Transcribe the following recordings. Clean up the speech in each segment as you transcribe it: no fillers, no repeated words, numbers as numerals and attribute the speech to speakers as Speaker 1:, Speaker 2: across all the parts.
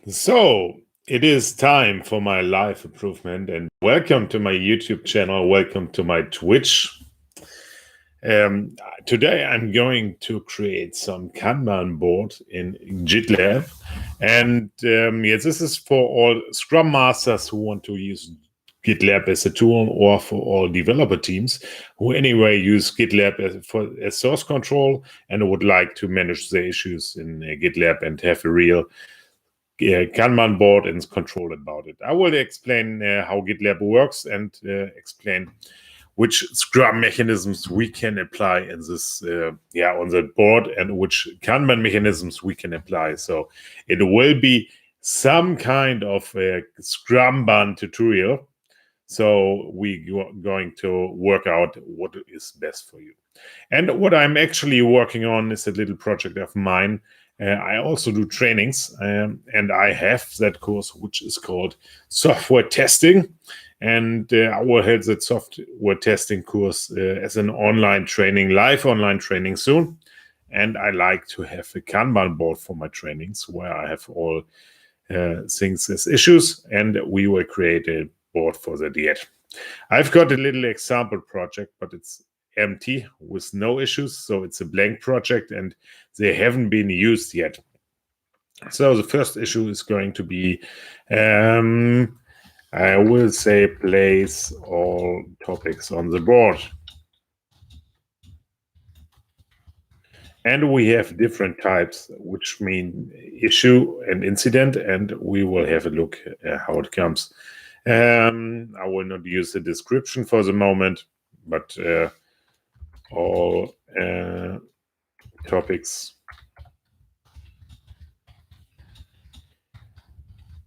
Speaker 1: So it is time for my life improvement, and welcome to my YouTube channel. Welcome to my Twitch. Today I'm going to create some Kanban board in GitLab, and yes, this is for all Scrum Masters who want to use GitLab as a tool, or for all developer teams who anyway use GitLab as source control and would like to manage the issues in GitLab and have a real Kanban board and control about it. I will explain how GitLab works and explain which Scrum mechanisms we can apply in this on the board, and which Kanban mechanisms we can apply. So it will be some kind of a Scrumban tutorial. So we are going to work out what is best for you. And what I'm actually working on is a little project of mine. I also do trainings, and I have that course which is called software testing. And I will have that software testing course as an online training, live online training soon. And I like to have a Kanban board for my trainings where I have all things as issues, and we will create a board for that yet. I've got a little example project, but it's empty with no issues. So it's a blank project and they haven't been used yet. So the first issue is going to be, I will say, place all topics on the board. And we have different types, which mean issue and incident, and we will have a look at how it comes. I will not use the description for the moment, but all topics.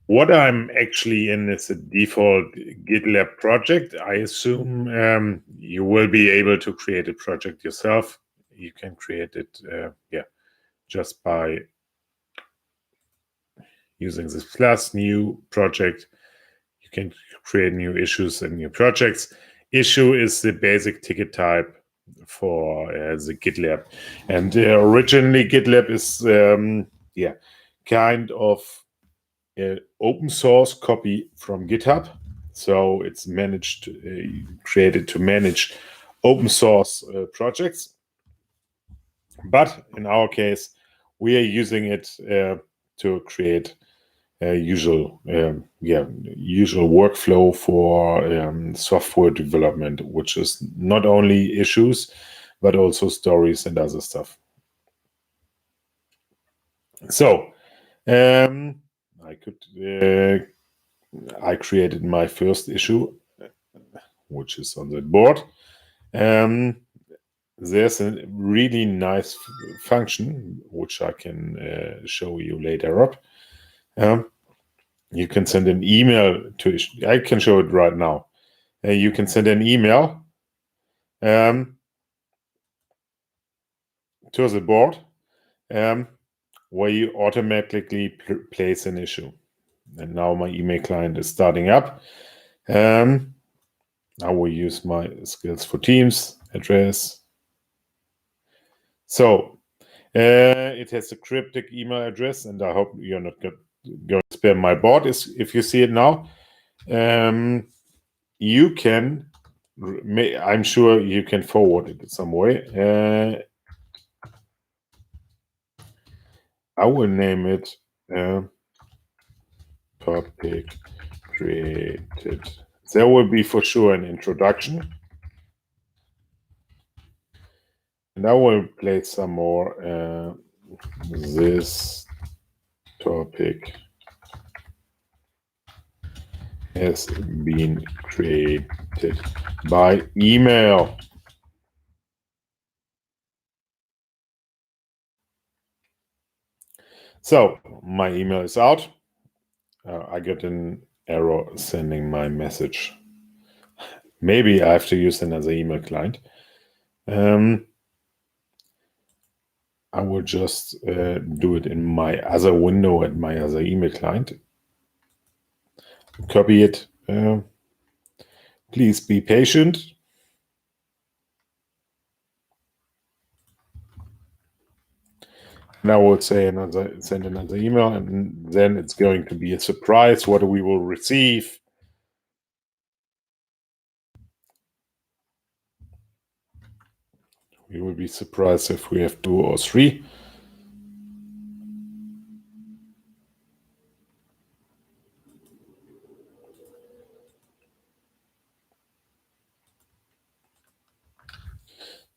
Speaker 1: What I'm actually in is a default GitLab project. I assume you will be able to create a project yourself. You can create it, just by using this plus new project. You can create new issues and new projects. Issue is the basic ticket type for the GitLab, and originally GitLab is kind of open source copy from GitHub. So it's created to manage open source projects. But in our case, we are using it to create usual workflow for software development, which is not only issues, but also stories and other stuff. So I created my first issue, which is on the board. There's a really nice function which I can show you later up. You can send an email to. I can show it right now. You can send an email to the board where you automatically place an issue. And now my email client is starting up. I will use my skills for Teams address. So it has a cryptic email address, and I hope you're not going to spam my board. If you see it now, you can. I'm sure you can forward it in some way. I will name it topic created. There will be for sure an introduction. And I will place some more. This topic has been created by email. So my email is out. I got an error sending my message. Maybe I have to use another email client. I will just do it in my other window at my other email client. Copy it. Please be patient. And I will send another email, and then it's going to be a surprise what we will receive. We will be surprised if we have 2 or 3.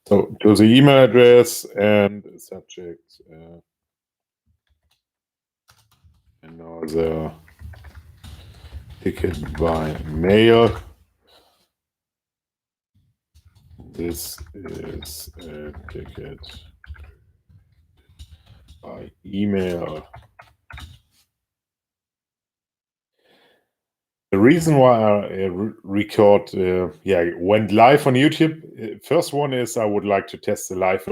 Speaker 1: So to the email address and subject, and now the ticket by mail. This is a ticket by email. The reason why I record, went live on YouTube. First one is I would like to test the live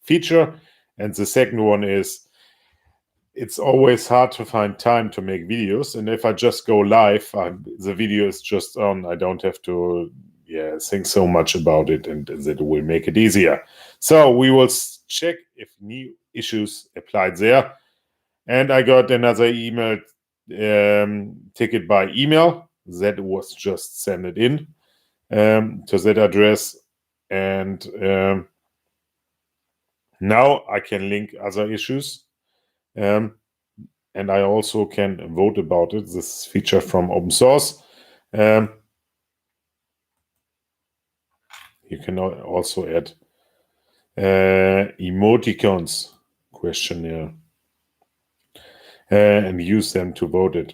Speaker 1: feature, and the second one is it's always hard to find time to make videos, and if I just go live, the video is just on. I don't have to think so much about it, and that will make it easier. So we will check if new issues applied there. And I got another email ticket by email that was just sent it in to that address, and now I can link other issues, and I also can vote about it. This feature from open source. You can also add emoticons questionnaire and use them to vote it.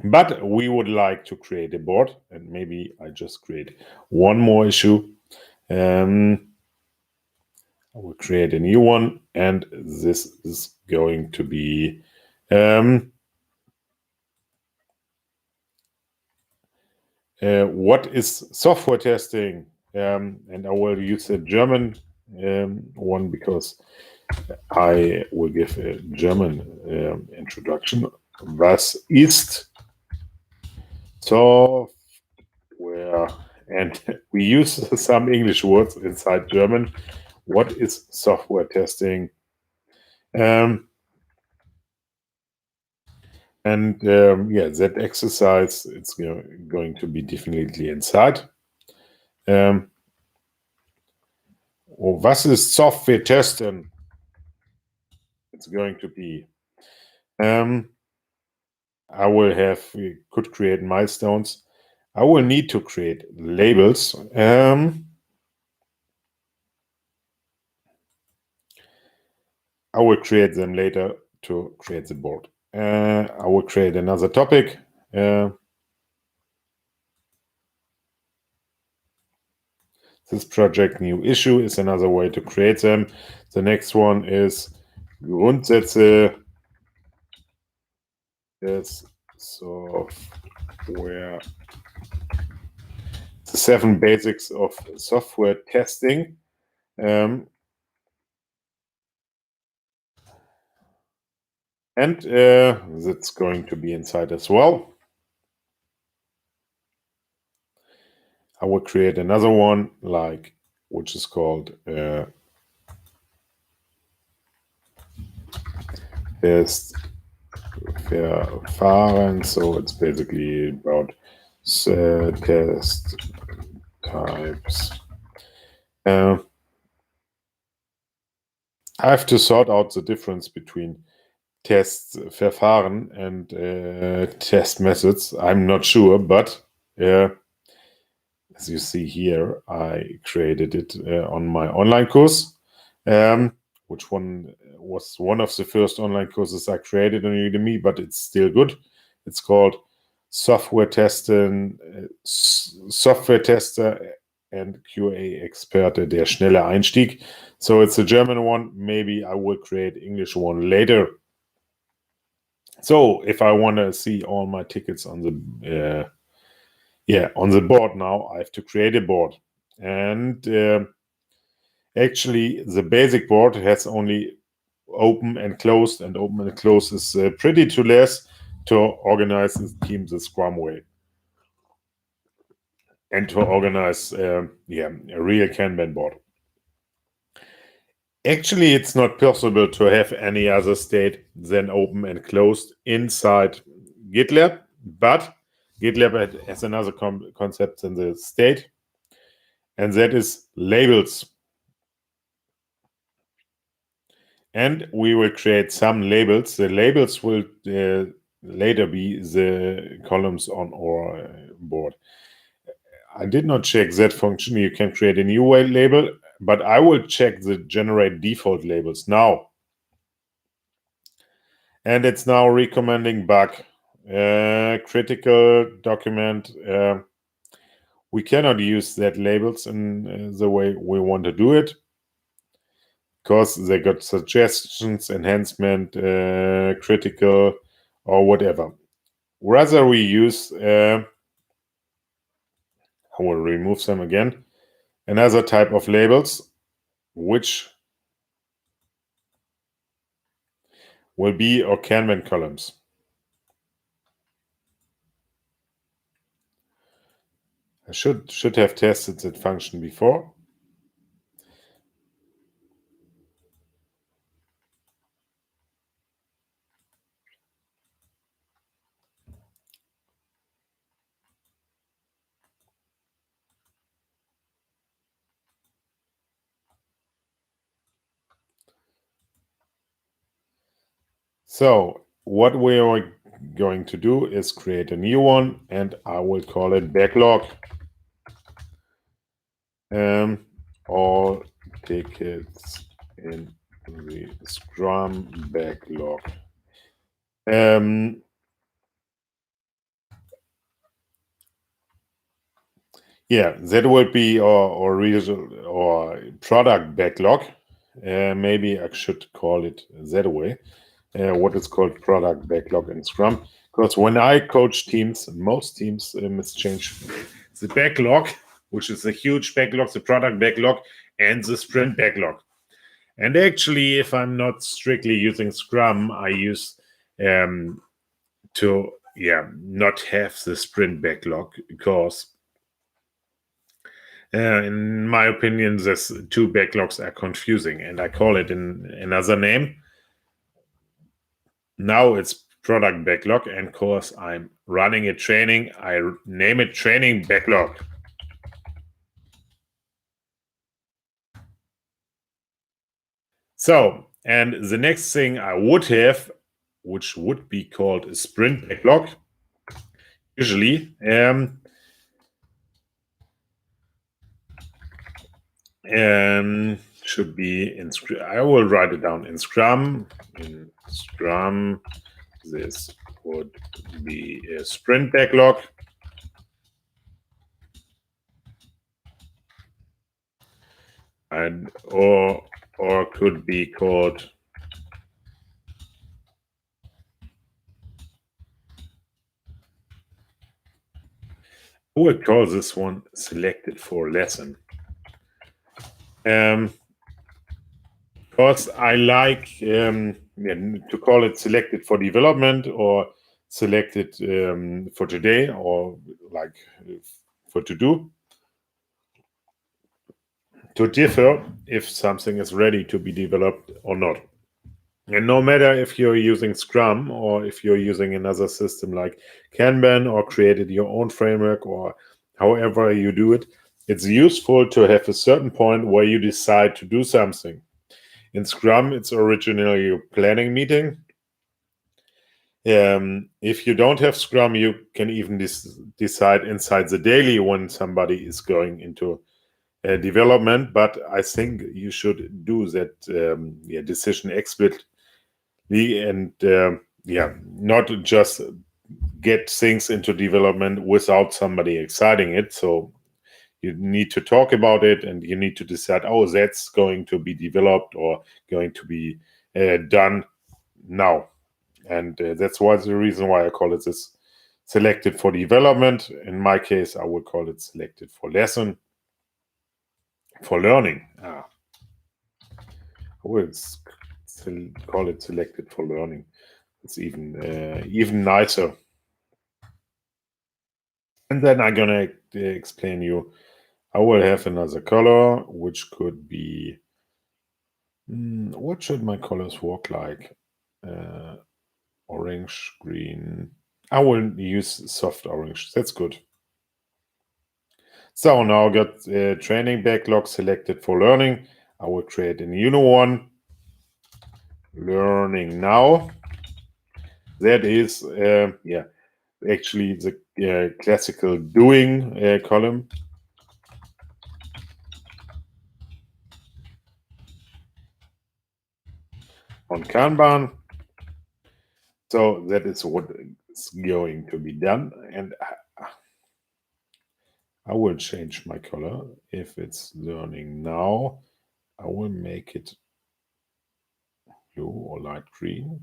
Speaker 1: But we would like to create a board, and maybe I just create one more issue. I will create a new one, and this is going to be what is software testing? And I will use a German one because I will give a German introduction. Was ist software? And we use some English words inside German. What is software testing? That exercise, it's going to be definitely inside. Was ist Software testen? It's going to be. We could create milestones. I will need to create labels. I will create them later to create the board. I will create another topic. This project new issue is another way to create them. The next one is Grundsätze des Software. The 7 basics of software testing. And that's going to be inside as well. I will create another one, which is called Testverfahren. So it's basically about test types. I have to sort out the difference between Testverfahren and test methods. I'm not sure, but as you see here, I created it on my online course, which was one of the first online courses I created on Udemy, but it's still good. It's called Software Tester and QA Experte, der schnelle Einstieg. So it's a German one. Maybe I will create English one later. So if I want to see all my tickets on the board now, I have to create a board. And actually, the basic board has only open and closed, and open and closed is pretty too less to organize the team the Scrum way. And to organize a real Kanban board. Actually, it's not possible to have any other state than open and closed inside GitLab, but GitLab has another concept in the state, and that is labels. And we will create some labels. The labels will later be the columns on our board. I did not check that function. You can create a new label, but I will check the generate default labels now. And it's now recommending bug, critical document. We cannot use that labels in the way we want to do it because they got suggestions, enhancement, critical, or whatever. Rather, we use, I will remove them again, another type of labels, which will be our Kanban columns. I should have tested that function before. So what we are going to do is create a new one, and I will call it Backlog. All tickets in the Scrum Backlog. Yeah, that would be our product backlog. Maybe I should call it that way. What is called product backlog in Scrum. Because when I coach teams, most teams exchange the backlog, which is a huge backlog, the product backlog, and the sprint backlog. And actually, if I'm not strictly using Scrum, I use to not have the sprint backlog because in my opinion, these two backlogs are confusing, and I call it in another name. Now it's product backlog, and of course I'm running a training. I name it training backlog. So, and the next thing I would have, which would be called a sprint backlog, usually, should be in Scrum. I will write it down in Scrum. In Scrum, this would be a sprint backlog. And or could be called I would call this one selected for lesson. Because I like to call it selected for development or selected for today or like for to do, to differ if something is ready to be developed or not. And no matter if you're using Scrum or if you're using another system like Kanban or created your own framework or however you do it, it's useful to have a certain point where you decide to do something. In Scrum, it's originally a planning meeting. If you don't have Scrum, you can even decide inside the daily when somebody is going into development. But I think you should do that decision explicitly and not just get things into development without somebody exciting it. So you need to talk about it and you need to decide, oh, that's going to be developed or going to be done now. And that's why the reason why I call it this selected for development. In my case, I would call it selected for lesson, for learning. I would call it selected for learning. It's even nicer. And then I'm gonna explain you. I will have another color, which could be What should my colors work like? Orange, green. I will use soft orange. That's good. So now I got training backlog selected for learning. I will create a new one. Learning now. That is, yeah, actually the classical doing column. On Kanban. So that is what is going to be done. And I will change my color. If it's learning now, I will make it blue or light green.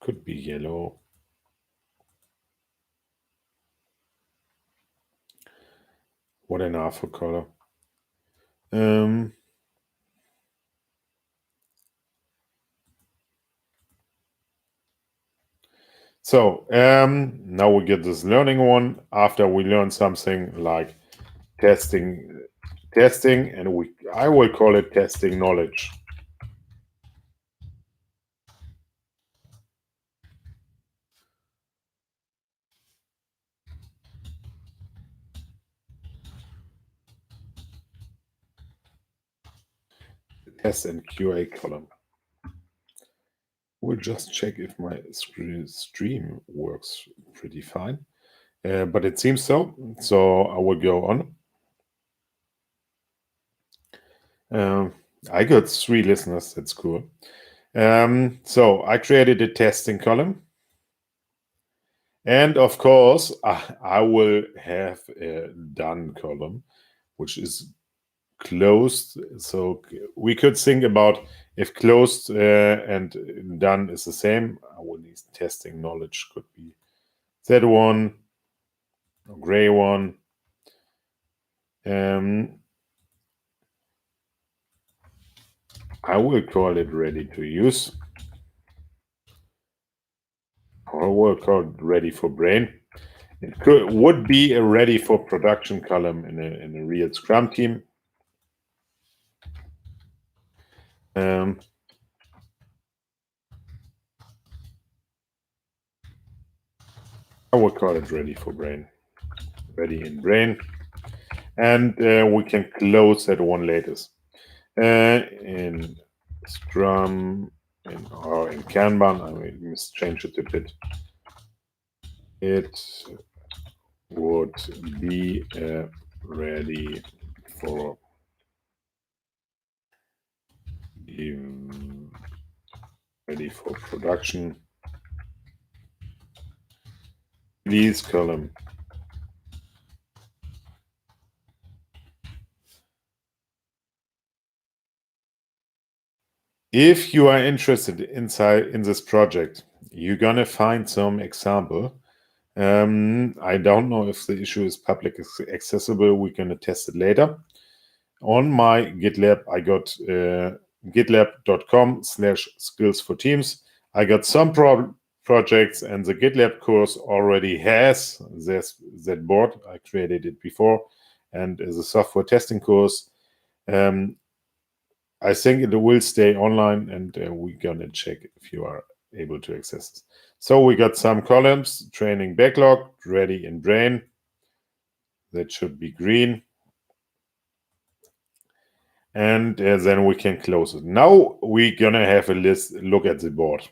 Speaker 1: Could be yellow. What an alpha color. So now we get this learning one after we learn something like testing, and I will call it testing knowledge. Test and QA column. We'll just check if my stream works pretty fine. But it seems so. So I will go on. I got 3 listeners. That's cool. So I created a testing column. And of course, I will have a done column, which is closed. So we could think about if closed and done is the same. I will need testing knowledge could be that one, gray one. I will call it ready to use. Or we'll call it ready for brain. It would be a ready for production column in a real Scrum team. I will call it ready for brain. Ready in brain. And we can close that one latest. In Scrum or in Kanban, I will change it a bit. It would be ready for production. Release column. If you are interested in this project, you're gonna find some example. I don't know if the issue is public accessible. We're gonna test it later. On my GitLab, I got gitlab.com/skills for teams. I got some projects, and the GitLab course already has that board. I created it before, and as a software testing course. I think it will stay online, and we're gonna check if you are able to access it. So we got some columns: training backlog, ready in brain. That should be green. And then we can close it. Now we're gonna have a look at the board.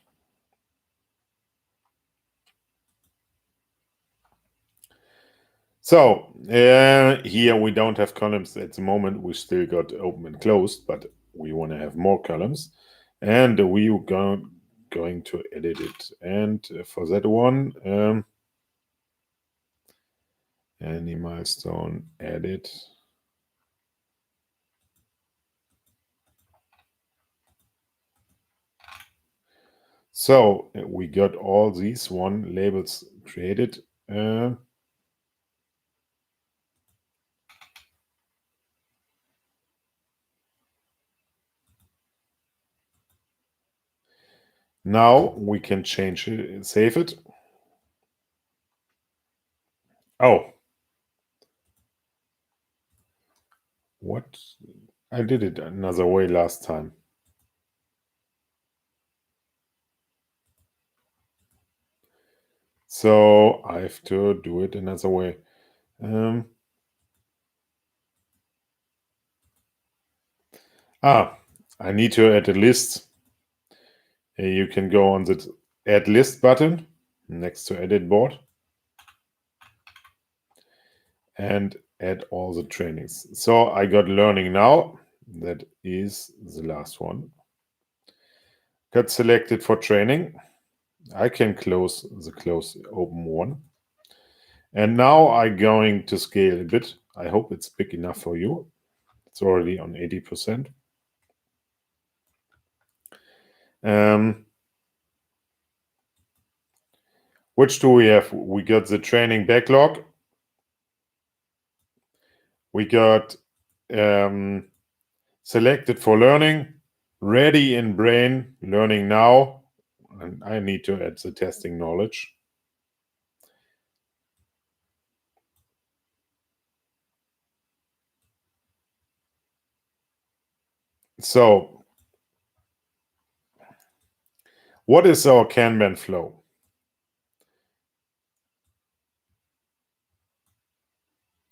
Speaker 1: So here we don't have columns at the moment. We still got open and closed, but we want to have more columns, and we are going to edit it. And for that one, any milestone edit. So we got all these labels created. Now we can change it, save it. Oh, what? I did it another way last time. So I have to do it another way. I need to add a list. You can go on the Add List button next to Edit Board and add all the trainings. So I got Learning Now. That is the last one. Got selected for training. I can close open one. And now I'm going to scale a bit. I hope it's big enough for you. It's already on 80%. Which do we have? We got the training backlog. We got selected for learning, ready in brain, learning now. And I need to add the testing knowledge. So what is our Kanban flow?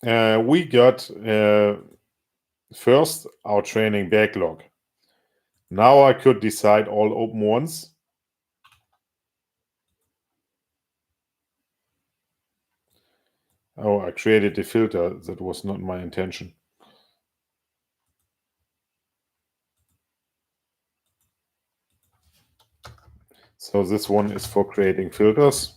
Speaker 1: We got first our training backlog. Now I could decide all open ones. Oh, I created a filter. That was not my intention. So this one is for creating filters.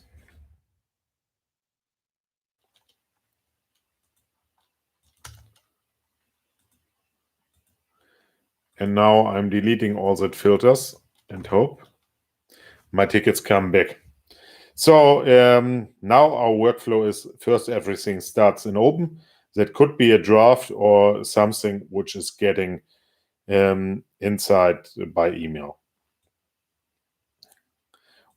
Speaker 1: And now I'm deleting all that filters and hope my tickets come back. So now our workflow is first everything starts in open. That could be a draft or something which is getting inside by email.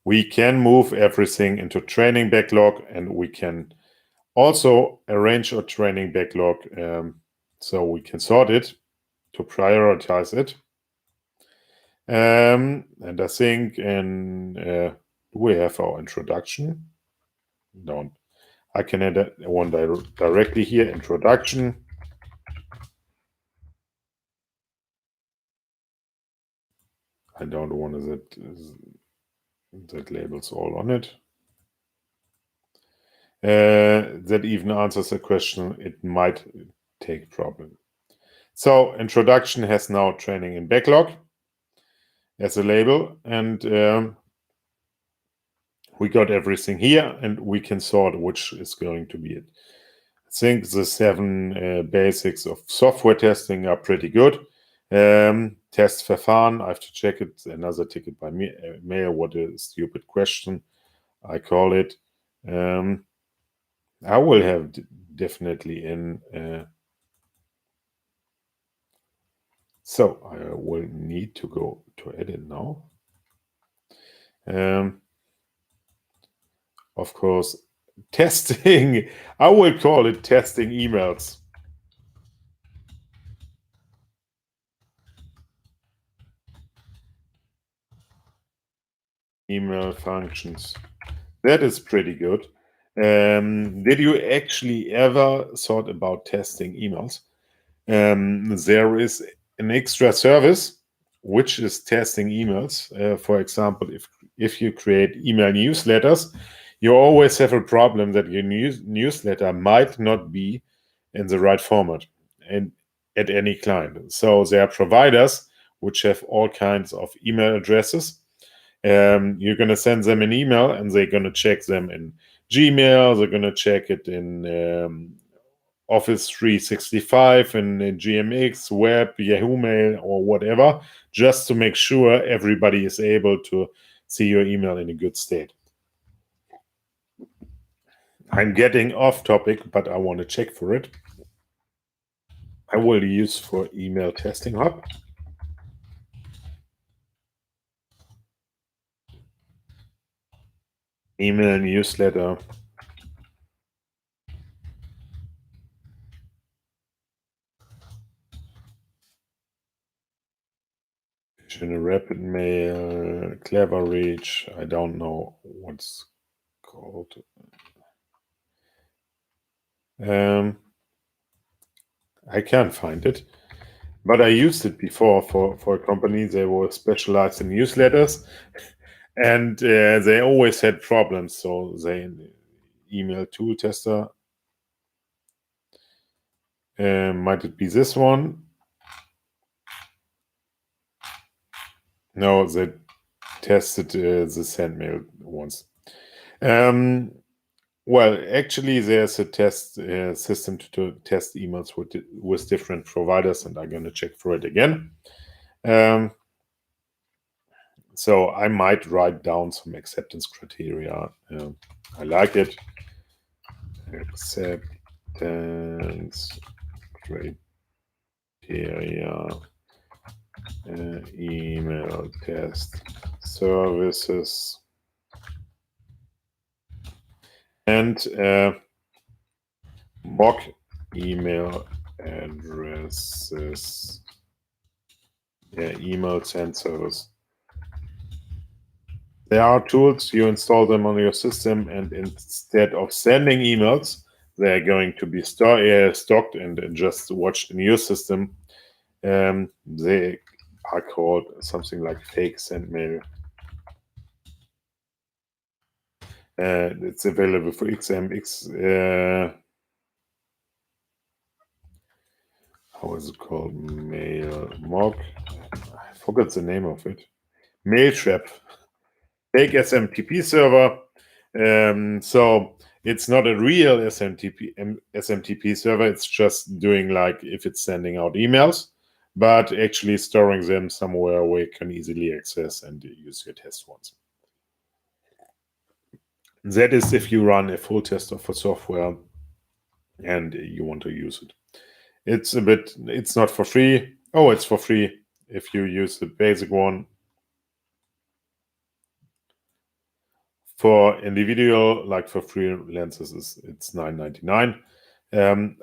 Speaker 1: We can move everything into training backlog, and we can also arrange a training backlog so we can sort it to prioritize it. And I think do we have our introduction? Don't. I can add one directly here, introduction. I don't want that labels all on it. That even answers the question, it might take problem. So introduction has now training in backlog as a label, and we got everything here, and we can sort which is going to be it. I think the 7 basics of software testing are pretty good. Testverfahren, I have to check it. Another ticket by mail. What a stupid question, I call it. I will have definitely in. So I will need to go to edit now. Of course, testing. I will call it testing emails. Email functions. That is pretty good. Did you actually ever thought about testing emails? There is an extra service which is testing emails. For example, if you create email newsletters, you always have a problem that your newsletter might not be in the right format and at any client. So there are providers which have all kinds of email addresses. You're going to send them an email, and they're going to check them in Gmail. They're going to check it in Office 365 and GMX, Web, Yahoo Mail, or whatever, just to make sure everybody is able to see your email in a good state. I'm getting off topic, but I want to check for it. I will use for email testing hub. Email newsletter. Rapid Mail, Clever Reach. I don't know what's called. I can't find it, but I used it before for a company. They were specialized in newsletters, and they always had problems. So they email tool tester. Might it be this one? No, they tested the SendMail once. Well, actually, there's a test system to test emails with different providers, and I'm going to check for it again. So I might write down some acceptance criteria. I like it. Acceptance criteria, email test services, and mock email addresses, email sensors. There are tools, you install them on your system, and instead of sending emails, they're going to be stocked and just watched in your system. They are called something like fake SendMail. It's available for XMX. How is it called? Mail mock. I forgot the name of it. Mailtrap. Fake SMTP server. So it's not a real SMTP server. It's just doing like if it's sending out emails, but actually storing them somewhere where you can easily access and use your test ones. That is if you run a full test of a software and you want to use it. It's not for free. Oh, it's for free if you use the basic one. For individual, like for freelancers, it's $9.99.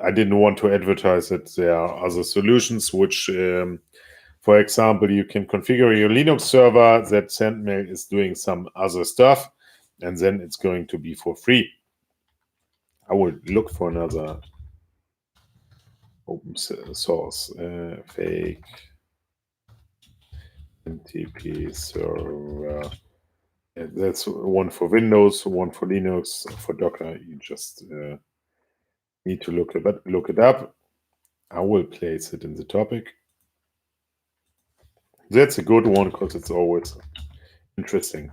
Speaker 1: I didn't want to advertise that there are other solutions, which, for example, you can configure your Linux server that SendMail is doing some other stuff, and then it's going to be for free. I would look for another open source fake NTP server. That's one for Windows, one for Linux, for Docker. You just need to look it up. I will place it in the topic. That's a good one because it's always interesting.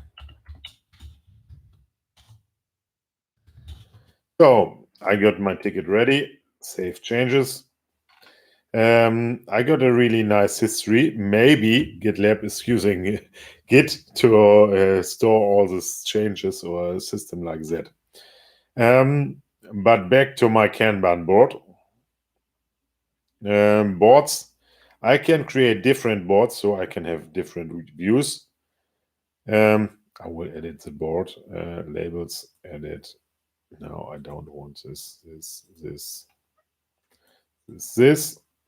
Speaker 1: So I got my ticket ready. Save changes. I got a really nice history. Maybe GitLab is using Git to store all these changes or a system like that. But back to my Kanban board. Boards. I can create different boards so I can have different views. I will edit the board. Labels, edit. No, I don't want this.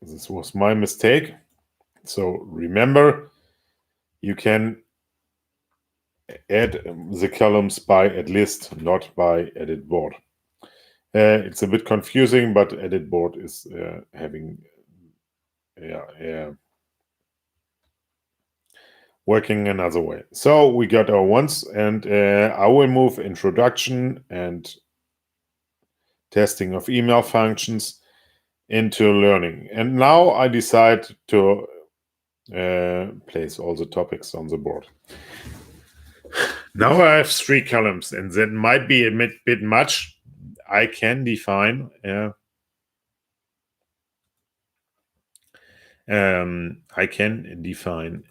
Speaker 1: This was my mistake. So remember, you can add the columns by at list, not by edit board. It's a bit confusing, but edit board is working another way. So we got our ones, and I will move introduction and testing of email functions into learning. And now I decide to place all the topics on the board. Now I have 3 columns, and that might be a bit much. I can define a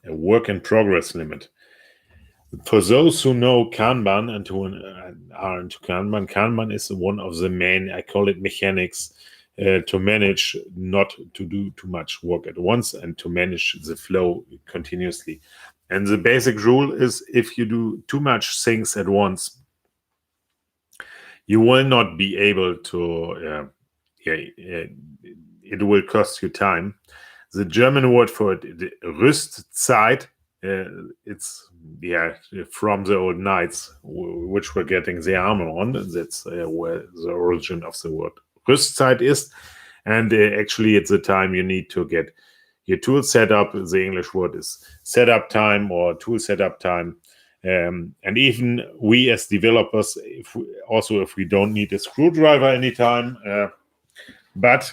Speaker 1: work in progress limit. For those who know Kanban and who are into Kanban, Kanban is one of the main, I call it mechanics, to manage not to do too much work at once and to manage the flow continuously. And the basic rule is if you do too much things at once, you will not be able to, it will cost you time. The German word for it, Rüstzeit, it's from the old knights which were getting the armor on. That's where the origin of the word Rüstzeit is. And actually, at the time you need to get your tool set up. The English word is setup time or tool setup time. And even we as developers, if we don't need a screwdriver anytime, but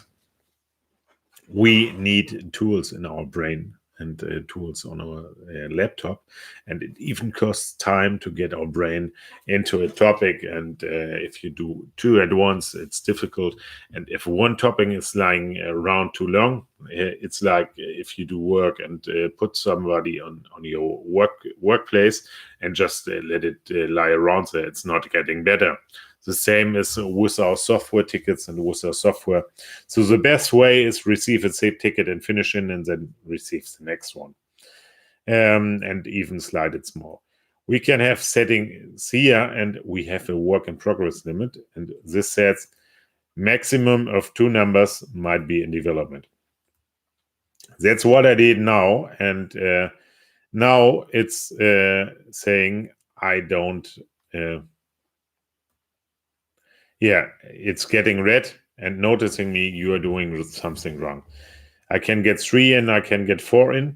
Speaker 1: we need tools in our brain and tools on our laptop, and it even costs time to get our brain into a topic. And if you do two at once, it's difficult. And if one topic is lying around too long, it's like if you do work and put somebody on your workplace and just let it lie around there, it's not getting better. The same is with our software tickets and with our software. So the best way is receive a save ticket and finish in, and then receive the next one. And even slide it small. We can have settings here, and we have a work in progress limit. And this says maximum of 2 numbers might be in development. That's what I did now. And now it's saying I don't... it's getting red and noticing me, you are doing something wrong. I can get 3 in, I can get 4 in.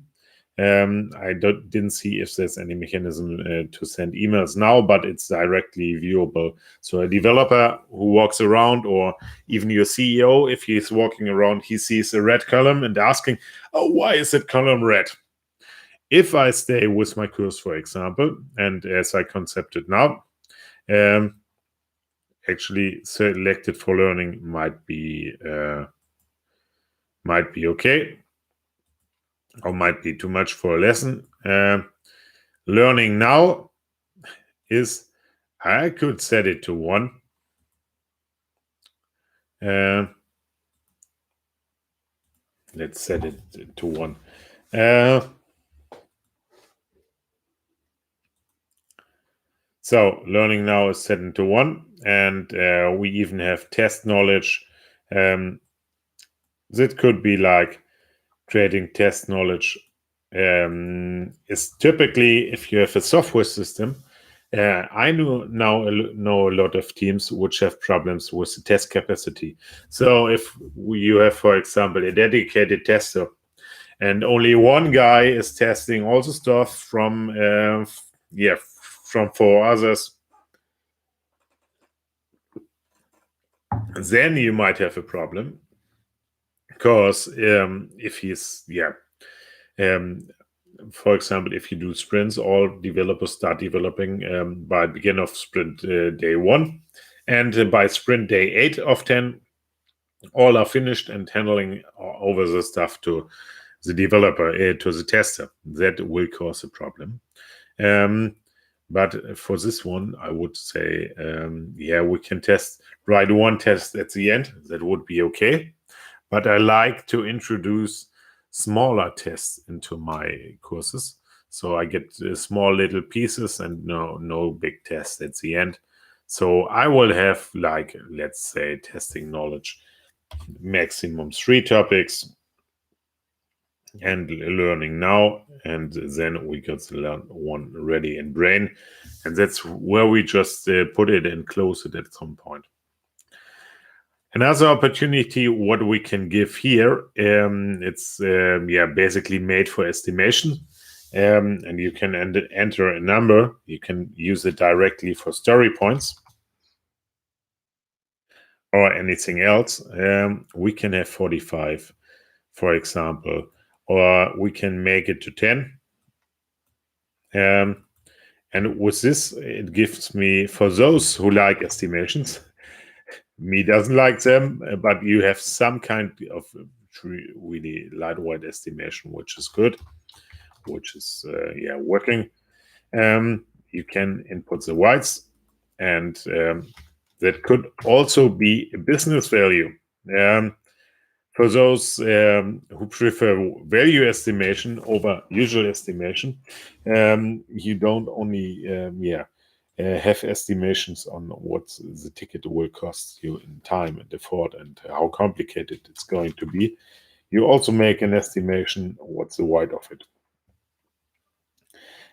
Speaker 1: I didn't see if there's any mechanism to send emails now, but it's directly viewable. So a developer who walks around, or even your CEO, if he's walking around, he sees a red column and asking, oh, why is that column red? If I stay with my course, for example, and as I concepted now, actually selected for learning might be okay, or might be too much for a lesson. Learning now is, I could set it to 1. Let's set it to 1. So learning now is set into 1, and we even have test knowledge. That could be like creating test knowledge. Is typically, if you have a software system, I know a lot of teams which have problems with the test capacity. So if you have, for example, a dedicated tester, and only one guy is testing all the stuff from 4 others, then you might have a problem. Because if he's, for example, if you do sprints, all developers start developing by beginning of sprint day 1. And by sprint day 8 of 10, all are finished and handling over the stuff to the developer, to the tester. That will cause a problem. But for this one, I would say, we can write 1 test at the end. That would be okay. But I like to introduce smaller tests into my courses. So I get small little pieces and no big tests at the end. So I will have, like, let's say, testing knowledge, maximum 3 topics, and learning now. And then we got to learn 1 ready in brain. And that's where we just put it and close it at some point. Another opportunity, what we can give here, it's basically made for estimation, and you can enter a number. You can use it directly for story points or anything else. We can have 45, for example, or we can make it to 10. And with this, it gives me, for those who like estimations, me doesn't like them, but you have some kind of really lightweight estimation, which is good, which is working. You can input the whites, and that could also be a business value. For those who prefer value estimation over usual estimation, you don't only have estimations on what the ticket will cost you in time and effort and how complicated it's going to be. You also make an estimation what's the weight of it.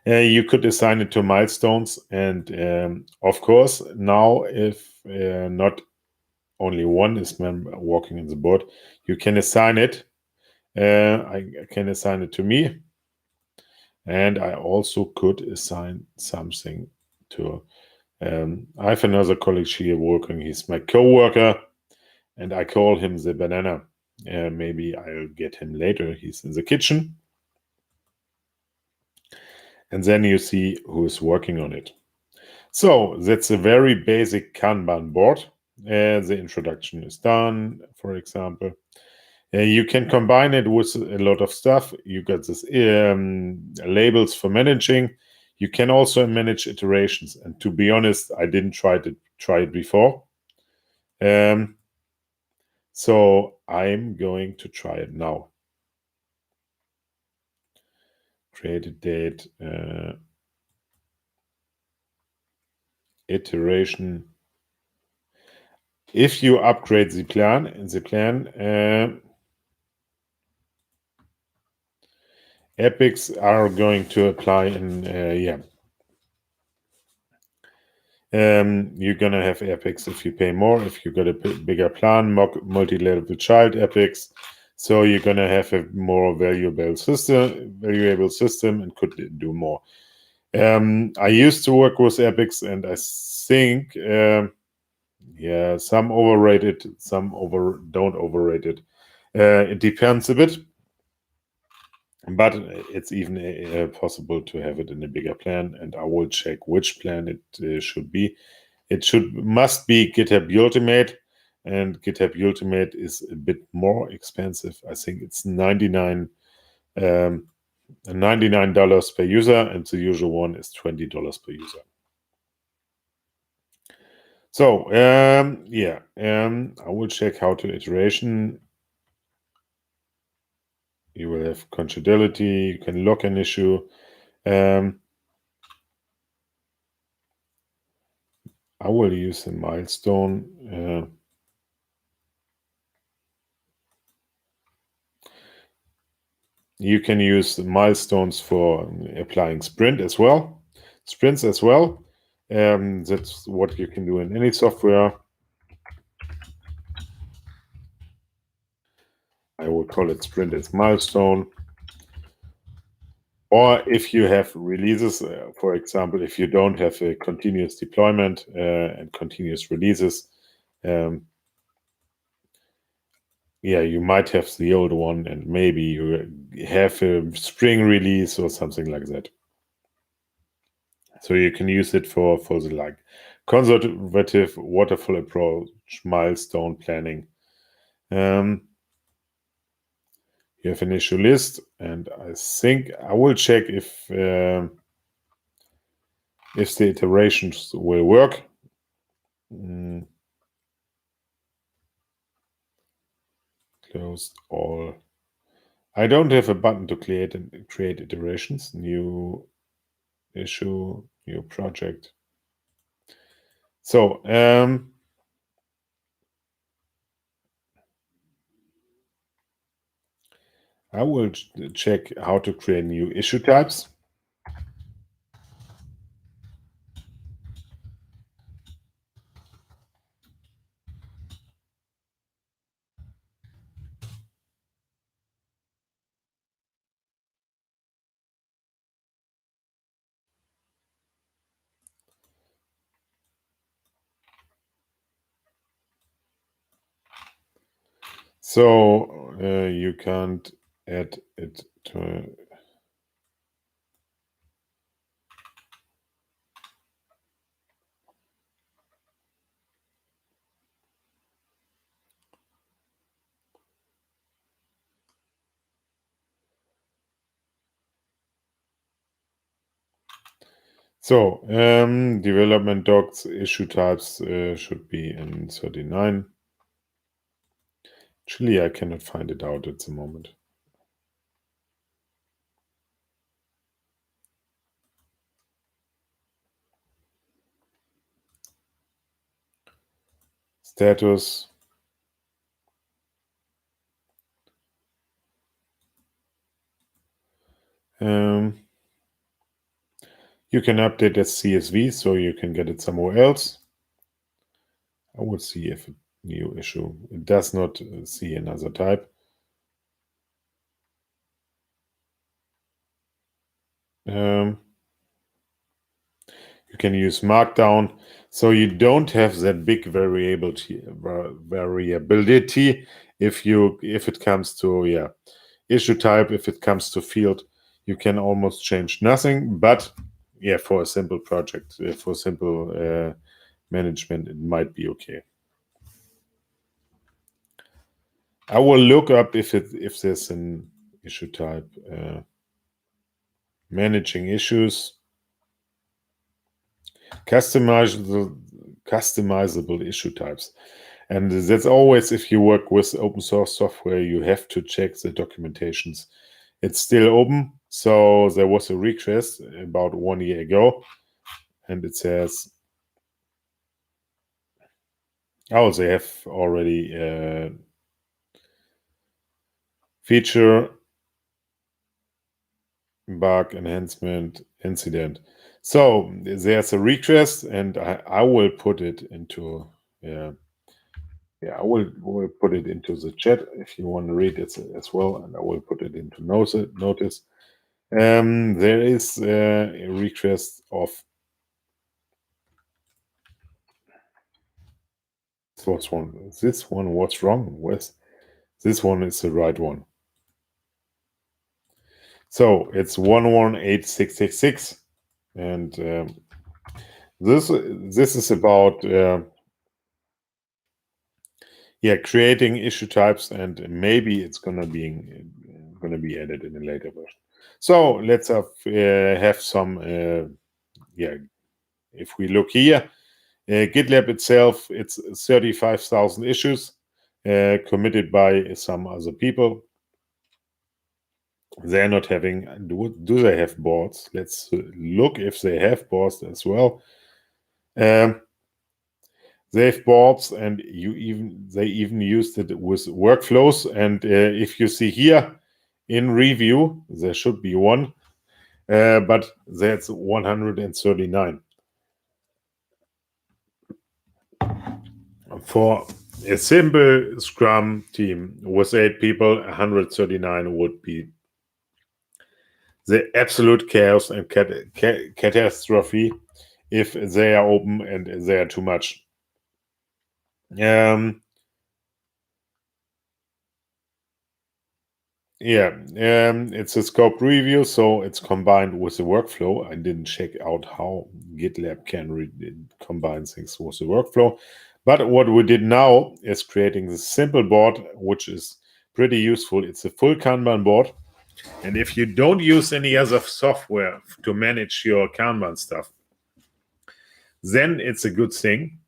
Speaker 1: You could assign it to milestones, and of course, now if not only one is working on the board, you can assign it. I can assign it to me, and I also could assign something to. I have another colleague here working. He's my co-worker, and I call him the banana. Maybe I'll get him later. He's in the kitchen. And then you see who's working on it. So that's a very basic Kanban board. The introduction is done, for example. You can combine it with a lot of stuff. You got this labels for managing. You can also manage iterations. And to be honest, I didn't try it before. So I'm going to try it now. Create a date, iteration. If you upgrade the plan, epics are going to apply in, you're gonna have epics if you pay more, if you got a bigger plan, multi-level child epics. So you're gonna have a more valuable system, and could do more. I used to work with epics, and I think, some overrated, some don't overrate it. It depends a bit. But it's even possible to have it in a bigger plan, and I will check which plan it should be. It must be GitHub Ultimate, and GitHub Ultimate is a bit more expensive. I think it's $99 per user, and the usual one is $20 per user. So I will check how to iteration. You will have conditionality. You can lock an issue. I will use a milestone. You can use milestones for applying sprints as well. That's what you can do in any software. I will call it sprint as milestone. Or if you have releases, for example, if you don't have a continuous deployment and continuous releases, you might have the old one, and maybe you have a spring release or something like that. So you can use it for the conservative waterfall approach, milestone planning. You have an issue list, and I think I will check if the iterations will work. Close all. I don't have a button to create iterations. New issue, new project. So I will check how to create new issue types. So you can't add it to. So development docs issue types should be in 39. Actually, I cannot find it out at the moment. Status. You can update as CSV, so you can get it somewhere else. I will see if a new issue. It does not see another type. You can use Markdown, so you don't have that big variability if it comes to issue type. If it comes to field, you can almost change nothing. But for a simple project, for simple management, it might be okay. I will look up if there's an issue type. Managing issues, customizable issue types. And that's always, if you work with open source software, you have to check the documentations. It's still open. So there was a request about 1 year ago, and it says, they have already feature, bug, enhancement, incident. So there's a request, and I will put it into I will put it into the chat if you want to read it as well, and I will put it into notice. There is a request of this one. This one was wrong. This one is the right one. So it's 118666, and this is about creating issue types, and maybe it's gonna be added in a later version. So let's have some if we look here, GitLab itself, it's 35,000 issues committed by some other people. They're not having, do they have boards? Let's look if they have boards as well. They have boards, and they even used it with workflows. And if you see here in review, there should be one, but that's 139. For a simple Scrum team with 8 people, 139 would be the absolute chaos and catastrophe if they are open and they are too much. It's a scope review, so it's combined with the workflow. I didn't check out how GitLab can combine things with the workflow. But what we did now is creating this simple board, which is pretty useful. It's a full Kanban board. And if you don't use any other software to manage your Kanban stuff, then it's a good thing.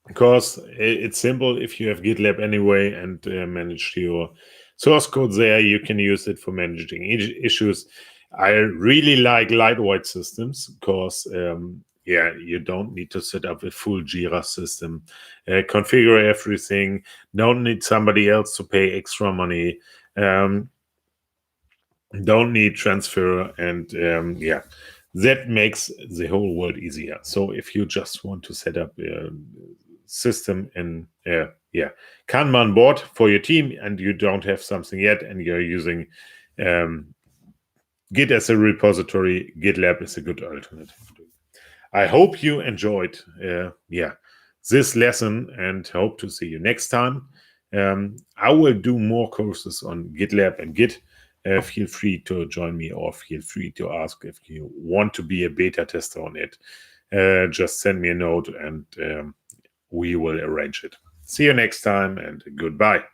Speaker 1: Because it's simple. If you have GitLab anyway and manage your source code there, you can use it for managing issues. I really like lightweight systems because you don't need to set up a full Jira system, configure everything, don't need somebody else to pay extra money, don't need transfer, and that makes the whole world easier. So if you just want to set up a system in Kanban board for your team, and you don't have something yet, and you're using Git as a repository, GitLab is a good alternative. I hope you enjoyed this lesson, and hope to see you next time. I will do more courses on GitLab and Git. Feel free to join me, or feel free to ask if you want to be a beta tester on it. Just send me a note, and we will arrange it. See you next time, and goodbye.